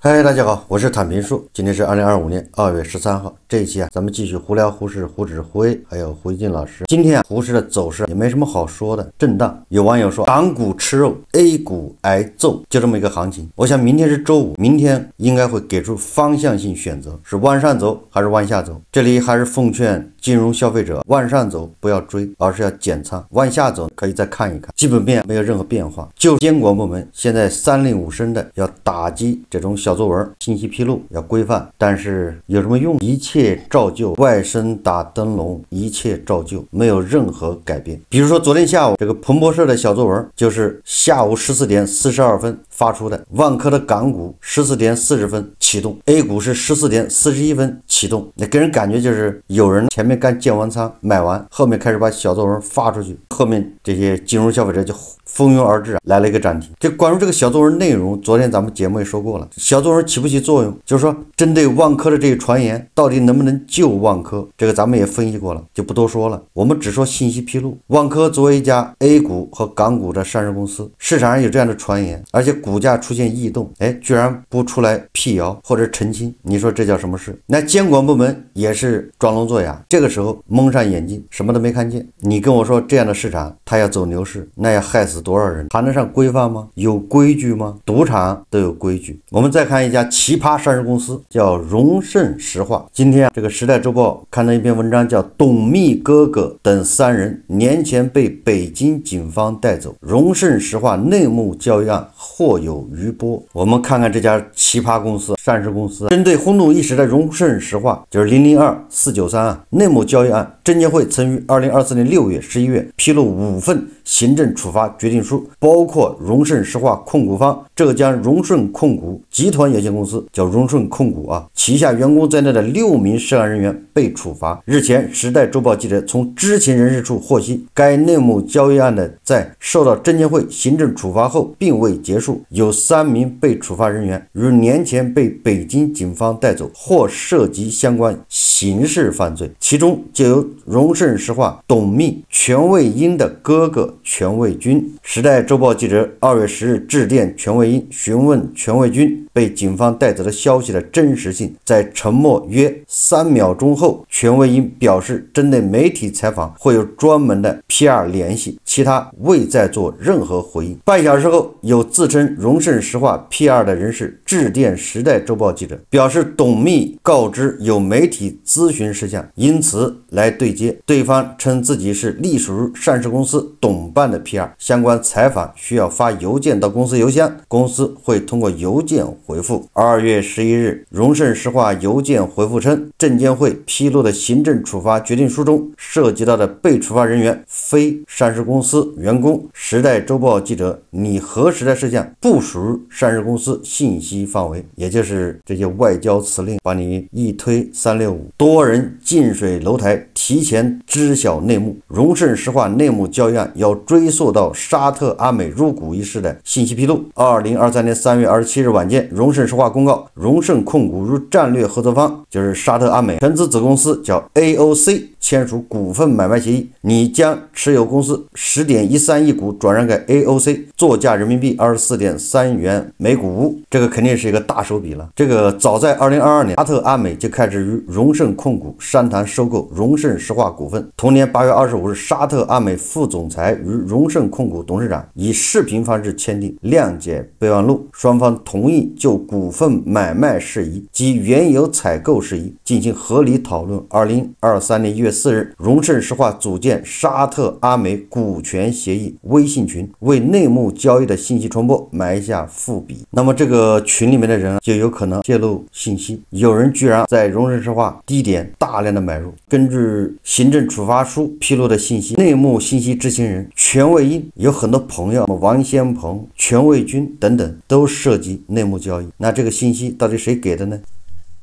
嗨，大家好，我是坦平树。今天是2025年2月13号。这一期咱们继续胡聊胡市、胡指胡 A， 还有胡一静老师。今天胡市的走势也没什么好说的，震荡。有网友说，港股吃肉 ，A 股挨揍，就这么一个行情。我想明天是周五，明天应该会给出方向性选择，是往上走还是往下走。这里还是奉劝金融消费者，往上走不要追，而是要减仓；往下走可以再看一看，基本面没有任何变化。就监管部门现在3令5申的要打击这种小作文，信息披露要规范，但是有什么用？一切照旧，外甥打灯笼，一切照旧，没有任何改变。比如说昨天下午这个彭博社的小作文，就是下午14点42分发出的，万科的港股14点40分启动， A 股是14点41分启动。那给人感觉就是有人前面刚建完仓买完，后面开始把小作文发出去，后面这些金融消费者就蜂拥而至，来了一个涨停。这关于这个小作文内容，昨天咱们节目也说过了，小作文起不起作用，就是说针对万科的这些传言，到底能不能救万科，这个咱们也分析过了，就不多说了。我们只说信息披露。万科作为一家 A 股和港股的上市公司，市场上有这样的传言，而且股价出现异动，居然不出来辟谣或者澄清，你说这叫什么事？那监管部门也是装聋作哑，这个时候蒙上眼睛，什么都没看见。你跟我说这样的市场，它要走牛市，那要害死多少人？谈得上规范吗？有规矩吗？赌场都有规矩。我们再看一家奇葩上市公司，叫荣盛石化。今天这个时代周报看到一篇文章，叫董秘哥哥等3人年前被北京警方带走，荣盛石化内幕交易案或有余波。我们看看这家奇葩公司，上市公司针对轰动一时的荣盛石化，就是002493案内幕交易案，证监会曾于2024年6月、11月披露5份行政处罚决定书，包括荣盛石化控股方浙江荣盛控股集团有限公司，叫荣盛控股旗下员工在内的6名涉案人员被处罚。日前，时代周报记者从知情人士处获悉，该内幕交易案的在受到证监会行政处罚后并未结束，有3名被处罚人员于年前被北京警方带走，或涉及相关刑事犯罪，其中就有荣盛石化董秘全卫英的哥哥全卫军。时代周报记者2月10日致电全卫英，询问全卫军被警方带走的消息的真实性，在沉默约3秒钟后，全卫英表示针对媒体采访会有专门的 PR 联系，其他未再做任何回应。半小时后，有自称荣盛石化 PR 的人士致电时代周报记者，表示董秘告知有媒体咨询事项，因此来对接。对方称自己是隶属于上市公司董办的 PR， 相关采访需要发邮件到公司邮箱，公司会通过邮件回复。2月11日，荣盛石化邮件回复称，证监会披露的行政处罚决定书中涉及到的被处罚人员非上市公司员工。时代周报记者，你核实的事项不属于上市公司信息范围，也就是这些外交辞令把你一推365。多人近水楼台，提前知晓内幕。荣盛石化内幕交易案要追溯到沙特阿美入股一事的信息披露。2023年3月27日晚间，荣盛石化公告，荣盛控股与战略合作方，就是沙特阿美全资子公司叫 AOC 签署股份买卖协议，你将持有公司 10.13亿股转让给 AOC， 作价人民币 24.3元每股。这个肯定是一个大手笔了。这个早在2022年，沙特阿美就开始与荣盛控股商谈收购荣盛石化股份。同年8月25日，沙特阿美副总裁与荣盛控股董事长以视频方式签订谅解备忘录，双方同意就股份买卖事宜及原油采购事宜进行合理讨论。2023年1月4日，荣盛石化组建沙特阿美股权协议微信群，为内幕交易的信息传播埋下伏笔。那么这个群里面的人就有可能泄露信息，有人居然在荣盛石化低点大量的买入。根据行政处罚书披露的信息，内幕信息知情人全卫英有很多朋友，王先鹏、全卫军等等都涉及内幕交易。那这个信息到底谁给的呢？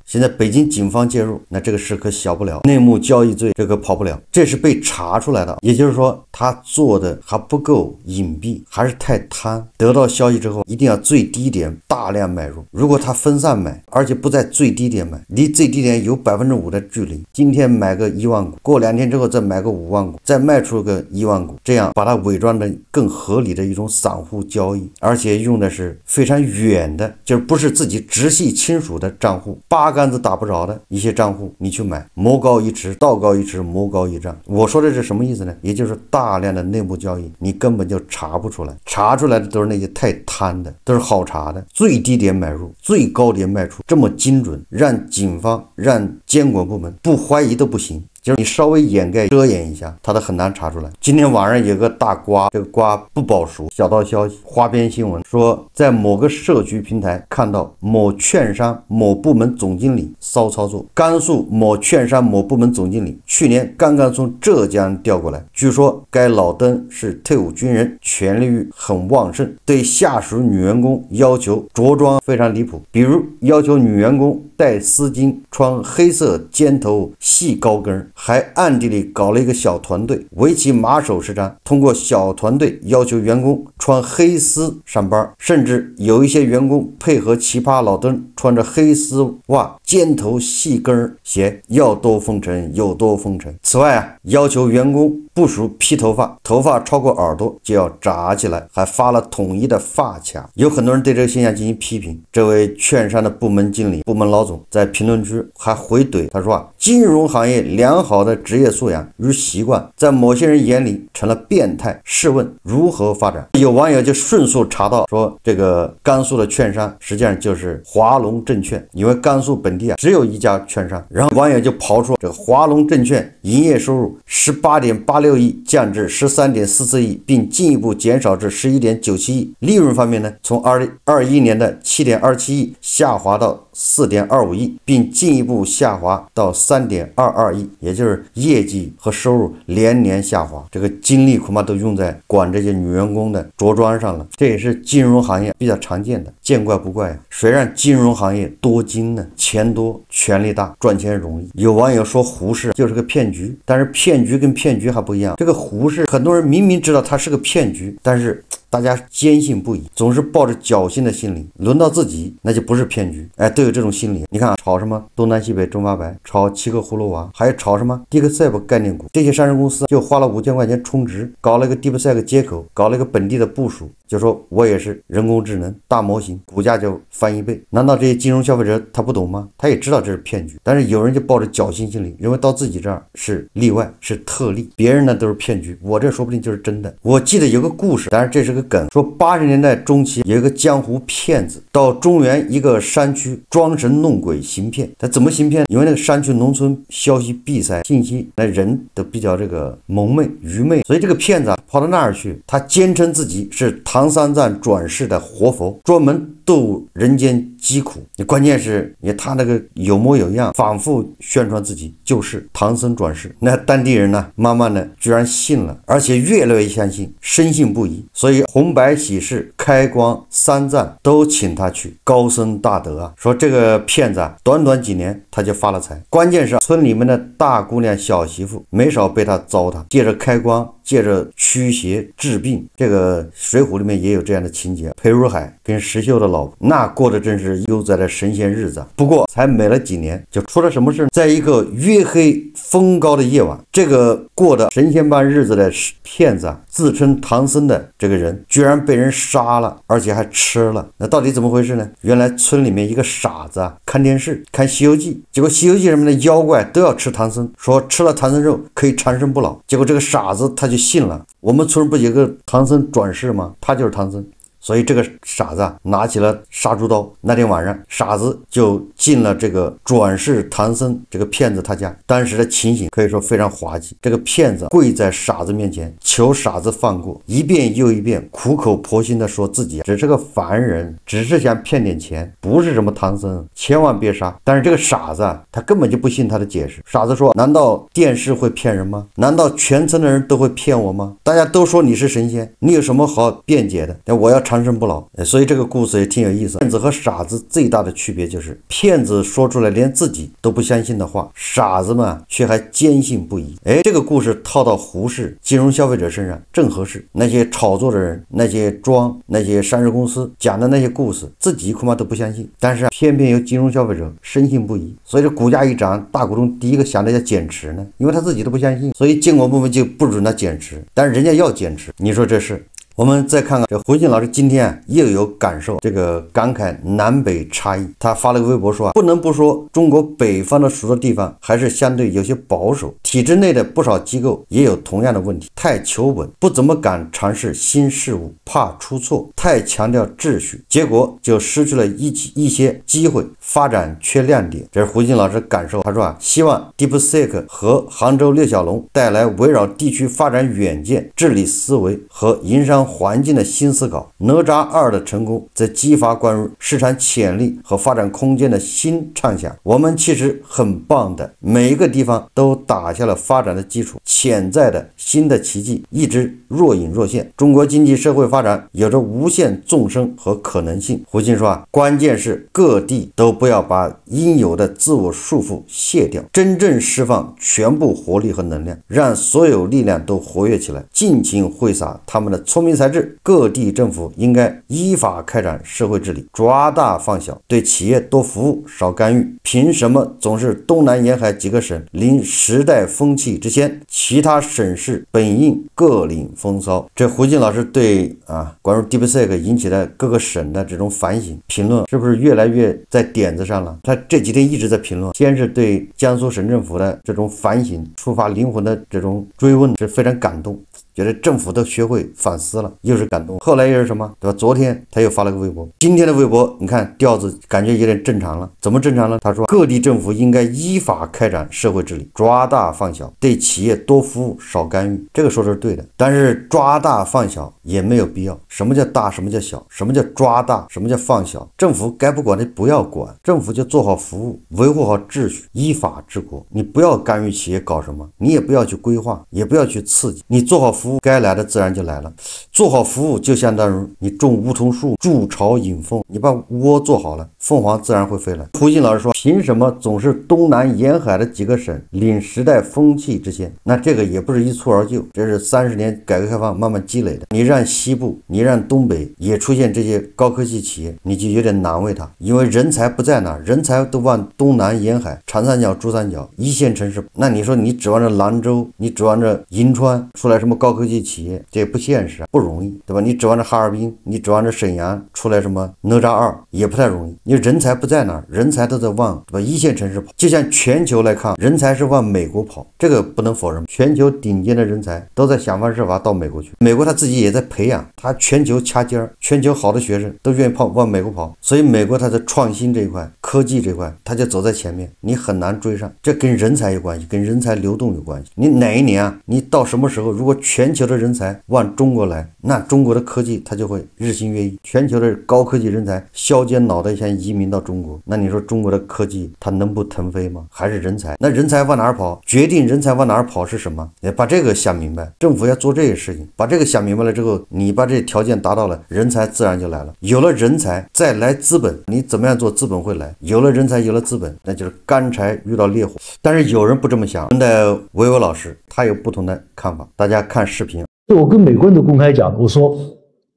现在北京警方介入，那这个事可小不了，内幕交易罪这个跑不了，这是被查出来的。也就是说，他做的还不够隐蔽，还是太贪。得到消息之后，一定要最低点大量买入。如果他分散买，而且不在最低点买，离最低点有5%的距离，今天买个1万股，过2天之后再买个5万股，再卖出个1万股，这样把它伪装的更合理的一种散户交易，而且用的是非常远的，就是不是自己直系亲属的账户，八竿子打不着的一些账户，你去买，魔高一尺，道高一尺，魔高一丈。我说的是什么意思呢？也就是大量的内幕交易，你根本就查不出来，查出来的都是那些太贪的，都是好查的，最低点买入，最高点卖出，这么精准，让警方、让监管部门不怀疑都不行。就是你稍微掩盖遮掩一下，它都很难查出来。今天晚上有个大瓜，这个瓜不保熟，小道消息，花边新闻说，在某个社区平台看到某券商某部门总经理骚操作。甘肃某券商某部门总经理去年刚刚从浙江调过来，据说该老登是退伍军人，权力欲很旺盛，对下属女员工要求着装非常离谱，比如要求女员工戴丝巾，穿黑色尖头细高跟，还暗地里搞了一个小团队，围棋马首是瞻，通过小团队要求员工穿黑丝上班，甚至有一些员工配合奇葩老登穿着黑丝袜、尖头细跟鞋，要多风尘有多风尘。此外要求员工部署披头发，头发超过耳朵就要扎起来，还发了统一的发卡。有很多人对这个现象进行批评。这位券商的部门经理、部门老总在评论区还回怼，他说金融行业良好的职业素养与习惯，在某些人眼里成了变态，试问如何发展？有网友就迅速查到说，这个甘肃的券商实际上就是华龙证券，因为甘肃本地只有一家券商。然后网友就刨出这个华龙证券营业收入18.86亿降至13.44亿，并进一步减少至11.97亿。利润方面呢，从2021年的7.27亿下滑到4.25亿，并进一步下滑到3.22亿，也就是业绩和收入连年下滑。这个精力恐怕都用在管这些女员工的着装上了，这也是金融行业比较常见的，见怪不怪啊。谁让金融行业多金呢？钱多，权力大，赚钱容易。有网友说胡适就是个骗局，但是骗局跟骗局还不一样。这个胡适，很多人明明知道他是个骗局，但是大家坚信不疑，总是抱着侥幸的心理，轮到自己那就不是骗局，都有这种心理。你看炒什么东南西北中发白，炒7个葫芦娃，还有炒什么 DeepSeek 概念股，这些上市公司就花了5000块钱充值，搞了一个 DeepSeek 接口，搞了一个本地的部署，就说我也是人工智能大模型，股价就翻1倍。难道这些金融消费者他不懂吗？他也知道这是骗局，但是有人就抱着侥幸心理，认为到自己这儿是例外，是特例，别人呢都是骗局，我这说不定就是真的。我记得有个故事，当然这是个梗，说80年代中期有一个江湖骗子到中原一个山区装神弄鬼行骗。他怎么行骗？因为那个山区农村消息闭塞，信息那人都比较这个蒙昧愚昧，所以这个骗子跑到那儿去，他坚称自己是唐三藏转世的活佛，专门度人间疾苦。关键是他那个有模有样，反复宣传自己就是唐僧转世。那当地人呢，慢慢的居然信了，而且越来越相信，深信不疑。所以红白喜事、开光、三藏都请他去，高僧大德啊。说这个骗子短短几年他就发了财。关键是村里面的大姑娘小媳妇没少被他糟蹋，借着开光，借着驱邪治病。这个水浒里面也有这样的情节，裴如海跟石秀的老婆那过的真是悠哉的神仙日子。不过才没了几年，就出了什么事？在一个月黑风高的夜晚，这个过的神仙般日子的骗子自称唐僧的这个人居然被人杀了，而且还吃了。那到底怎么回事呢？原来村里面一个傻子看电视看西游记，结果西游记上面的妖怪都要吃唐僧，说吃了唐僧肉可以长生不老。结果这个傻子他就信了，我们村不有个唐僧转世吗？他就是唐僧。所以这个傻子拿起了杀猪刀。那天晚上，傻子就进了这个转世唐僧这个骗子他家。当时的情形可以说非常滑稽。这个骗子跪在傻子面前，求傻子放过，一遍又一遍，苦口婆心的说自己只是个凡人，只是想骗点钱，不是什么唐僧，千万别杀。但是这个傻子他根本就不信他的解释。傻子说：难道电视会骗人吗？难道全村的人都会骗我吗？大家都说你是神仙，你有什么好辩解的？我要长生不老。所以这个故事也挺有意思。骗子和傻子最大的区别就是，骗子说出来连自己都不相信的话，傻子们却还坚信不疑。这个故事套到胡适金融消费者身上正合适。那些炒作的人，那些庄，那些上市公司讲的那些故事，自己恐怕都不相信，但是偏偏有金融消费者深信不疑。所以这股价一涨，大股东第一个想的要减持呢，因为他自己都不相信，所以监管部门就不准他减持，但是人家要减持，你说这是？我们再看看这胡锦老师今天又有感受，这个感慨南北差异。他发了个微博说不能不说中国北方的许多地方还是相对有些保守，体制内的不少机构也有同样的问题，太求稳，不怎么敢尝试新事物，怕出错，太强调秩序，结果就失去了一些机会，发展缺亮点。这是胡锦老师感受。他说希望 DeepSeek 和杭州六小龙带来围绕地区发展远见、治理思维和营商环境的新思考。哪吒2的成功则激发关于市场潜力和发展空间的新畅想。我们其实很棒的，每一个地方都打下了发展的基础，潜在的新的奇迹一直若隐若现。中国经济社会发展有着无限纵深和可能性。胡锦说关键是各地都不要把应有的自我束缚卸掉，真正释放全部活力和能量，让所有力量都活跃起来，尽情挥洒他们的聪明才智。各地政府应该依法开展社会治理，抓大放小，对企业多服务，少干预。凭什么总是东南沿海几个省领时代风气之先，其他省市本应各领风骚？这胡锦老师对关于 DeepSeek 引起的各个省的这种反省评论，是不是越来越在点子上了？他这几天一直在评论，先是对江苏省政府的这种反省触发灵魂的这种追问，是非常感动，觉得政府都学会反思了，又是感动。后来又是什么，对吧？昨天他又发了个微博，今天的微博你看调子感觉有点正常了。怎么正常了？他说各地政府应该依法开展社会治理，抓大放小，对企业多服务，少干预。这个说的是对的，但是抓大放小也没有必要。什么叫大，什么叫小，什么叫抓大，什么叫放小？政府该不管的不要管，政府就做好服务，维护好秩序，依法治国。你不要干预企业搞什么，你也不要去规划，也不要去刺激，你做好服务，该来的自然就来了。做好服务就相当于你种梧桐树，筑巢引凤，你把窝做好了，凤凰自然会飞来。胡锦老师说凭什么总是东南沿海的几个省领时代风气之先？那这个也不是一蹴而就，这是30年改革开放慢慢积累的。你让西部，你让东北也出现这些高科技企业，你就有点难为他，因为人才不在哪，人才都往东南沿海、长三角、珠三角一线城市。那你说你指望着兰州，你指望着银川出来什么高科技企业，这也不现实，不容易，对吧？你指望着哈尔滨，你指望着沈阳出来什么哪吒2也不太容易。你人才不在哪，人才都在往，对吧？一线城市跑。就像全球来看，人才是往美国跑，这个不能否认。全球顶尖的人才都在想方设法到美国去，美国他自己也在培养，他全球掐尖儿，全球好的学生都愿意往美国跑，所以美国他在创新这一块、科技这块，他就走在前面，你很难追上。这跟人才有关系，跟人才流动有关系。你哪一年你到什么时候，如果全球的人才往中国来，那中国的科技它就会日新月异，全球的高科技人才削尖脑袋想移民到中国，那你说中国的科技它能不腾飞吗？还是人才？那人才往哪儿跑？决定人才往哪儿跑是什么？把这个想明白，政府要做这些事情，把这个想明白了之后，你把这条件达到了，人才自然就来了。有了人才再来资本，你怎么样做资本会来？有了人才有了资本，那就是干柴遇到烈火。但是有人不这么想，我们的维维老师他有不同的看法，大家看视频。我跟美国人都公开讲，我说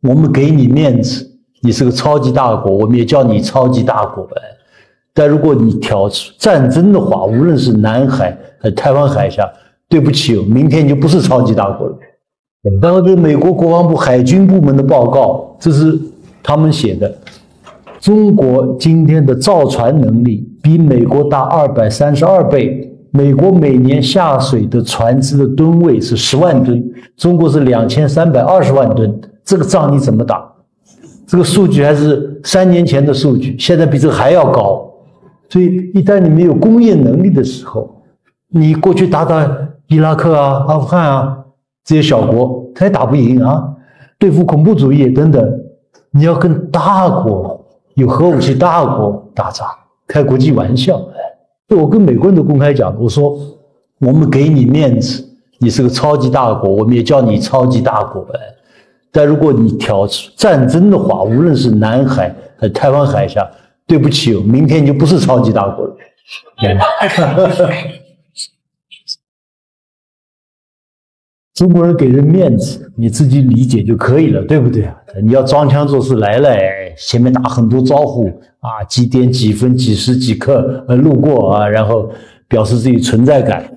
我们给你面子，你是个超级大国，我们也叫你超级大国。但如果你挑战争的话，无论是南海还是台湾海峡，对不起，明天你就不是超级大国了。然后这美国国防部海军部门的报告，这是他们写的，中国今天的造船能力比美国大232倍，美国每年下水的船只的吨位是10万吨，中国是2320万吨，这个仗你怎么打？这个数据还是3年前的数据，现在比这个还要高。所以一旦你没有工业能力的时候，你过去打伊拉克啊、阿富汗啊这些小国，他也打不赢啊。对付恐怖主义等等，你要跟大国有核武器大国打仗，开国际玩笑。我跟美国人都公开讲，我说我们给你面子，你是个超级大国，我们也叫你超级大国。但如果你挑战争的话，无论是南海还是台湾海峡，对不起，明天你就不是超级大国了。中国人给人面子，你自己理解就可以了，对不对啊？你要装腔作势来了，前面打很多招呼啊，几点几分几时几刻路过啊，然后表示自己存在感。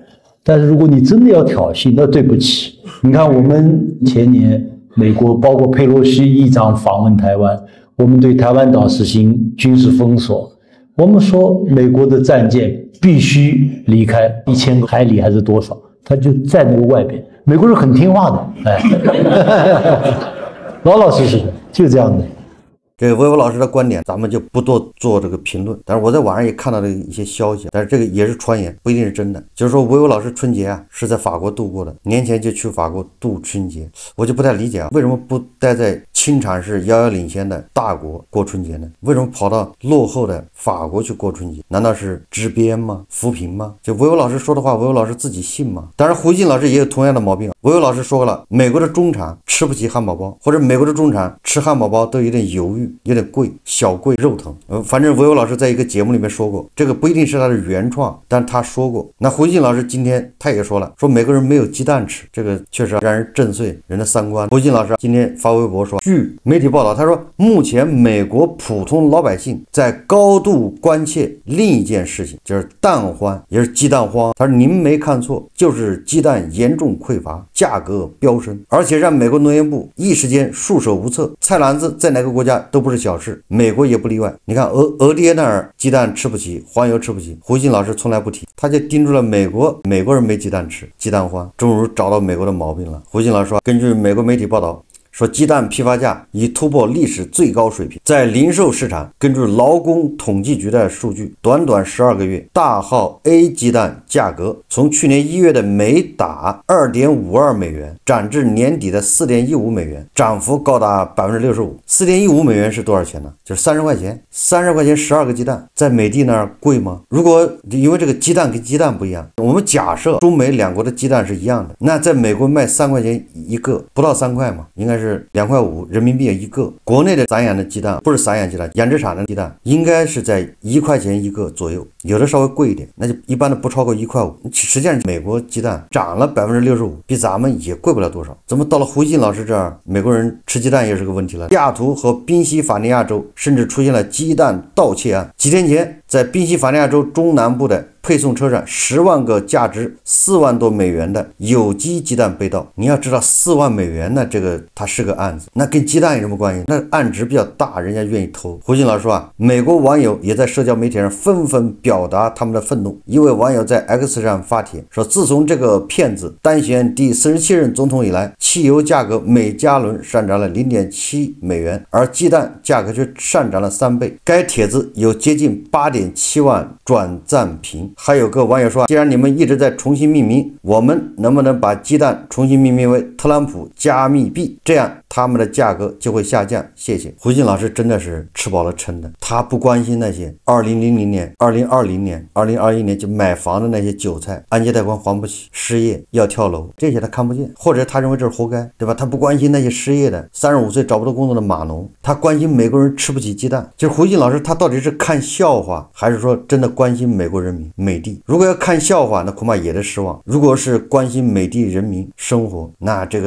但是如果你真的要挑衅，那对不起，你看我们前年美国包括佩洛西议长访问台湾，我们对台湾岛实行军事封锁，我们说美国的战舰必须离开1000海里还是多少，他就在那个外边。美国人很听话的，老老实实的，就这样的。这个维维老师的观点，咱们就不多做这个评论。但是我在网上也看到了一些消息，但是这个也是传言，不一定是真的。就是说维维老师春节啊是在法国度过的，年前就去法国度春节，我就不太理解啊，为什么不待在清产是遥遥领先的大国过春节呢？为什么跑到落后的法国去过春节？难道是支边吗？扶贫吗？就维维老师说的话，维维老师自己信吗？当然胡静老师也有同样的毛病。维维老师说了，美国的中产吃不起汉堡包，或者美国的中产吃汉堡包都有点犹豫，有点贵，小贵肉疼。反正维维老师在一个节目里面说过，这个不一定是他的原创，但他说过。那胡静老师今天他也说了，说美国人没有鸡蛋吃，这个确实让人震碎人的三观。胡静老师今天发微博说，据媒体报道，他说目前美国普通老百姓在高度关切另一件事情，就是蛋荒，也是鸡蛋荒。他说您没看错，就是鸡蛋严重匮乏，价格飙升，而且让美国农业部一时间束手无策。菜篮子在哪个国家都不是小事，美国也不例外。你看俄爹那儿鸡蛋吃不起，黄油吃不起，胡静老师从来不提，他就盯住了美国人没鸡蛋吃，鸡蛋荒，终于找到美国的毛病了。胡静老师说，根据美国媒体报道，说鸡蛋批发价已突破历史最高水平。在零售市场，根据劳工统计局的数据，短短12个月，大号 A 鸡蛋价格从去年1月的每打2.52美元涨至年底的4.15美元，涨幅高达 65%。 4.15美元是多少钱呢？就是30块钱，30块钱12个鸡蛋，在美的那儿贵吗？如果因为这个鸡蛋跟鸡蛋不一样，我们假设中美两国的鸡蛋是一样的，那在美国卖3块钱一个，不到3块嘛，应该是2.5块人民币一个。国内的散养的鸡蛋，不是散养鸡蛋，养殖场的鸡蛋应该是在1块钱一个左右，有的稍微贵一点，那就一般的不超过1块5。实际上美国鸡蛋涨了 65%， 比咱们也贵不了多少。怎么到了胡静老师这儿，美国人吃鸡蛋也是个问题了？西雅图和宾夕法尼亚州甚至出现了鸡蛋盗窃案。几天前，在宾夕法尼亚州中南部的配送车上，10万个价值4万多美元的有机鸡蛋被盗。你要知道4万美元呢，这个它是个案子，那跟鸡蛋有什么关系？那案值比较大，人家愿意偷。胡静老师说啊，美国网友也在社交媒体上纷纷表达他们的愤怒。一位网友在 X 上发帖说，自从这个骗子当选第47任总统以来，汽油价格每加仑上涨了 0.7美元，而鸡蛋价格却上涨了3倍。该帖子有接近8.7万转赞评。还有个网友说，既然你们一直在重新命名，我们能不能把鸡蛋重新命名为特朗普加密币，这样他们的价格就会下降，谢谢。胡静老师真的是吃饱了撑的，他不关心那些2000年、2020年、2021年就买房的那些韭菜，按揭贷款还不起，失业要跳楼，这些他看不见，或者他认为这是活该，对吧？他不关心那些失业的35岁找不到工作的码农，他关心美国人吃不起鸡蛋。就是胡静老师他到底是看笑话，还是说真的关心美国人民美帝？如果要看笑话，那恐怕也得失望。如果是关心美帝人民生活，那就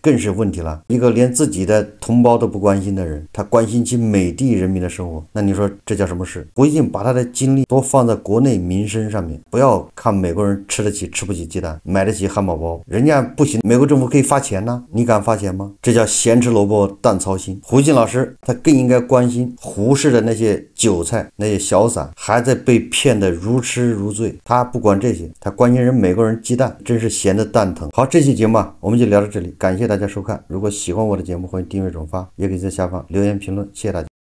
更是问题了。一个连自己的同胞都不关心的人，他关心起美帝人民的生活，那你说这叫什么事？胡静把他的精力多放在国内民生上面，不要看美国人吃得起吃不起鸡蛋，买得起汉堡包，人家不行，美国政府可以发钱呢，你敢发钱吗？这叫咸吃萝卜淡操心。胡静老师他更应该关心胡适的那些韭菜，那些小散还在被骗得如痴如醉，他不管这些，他关心人美国人鸡蛋，真是闲得蛋疼。好，这期节目我们就聊到这里，感谢大家收看。如果喜欢我的节目，欢迎订阅转发，也可以在下方留言评论，谢谢大家。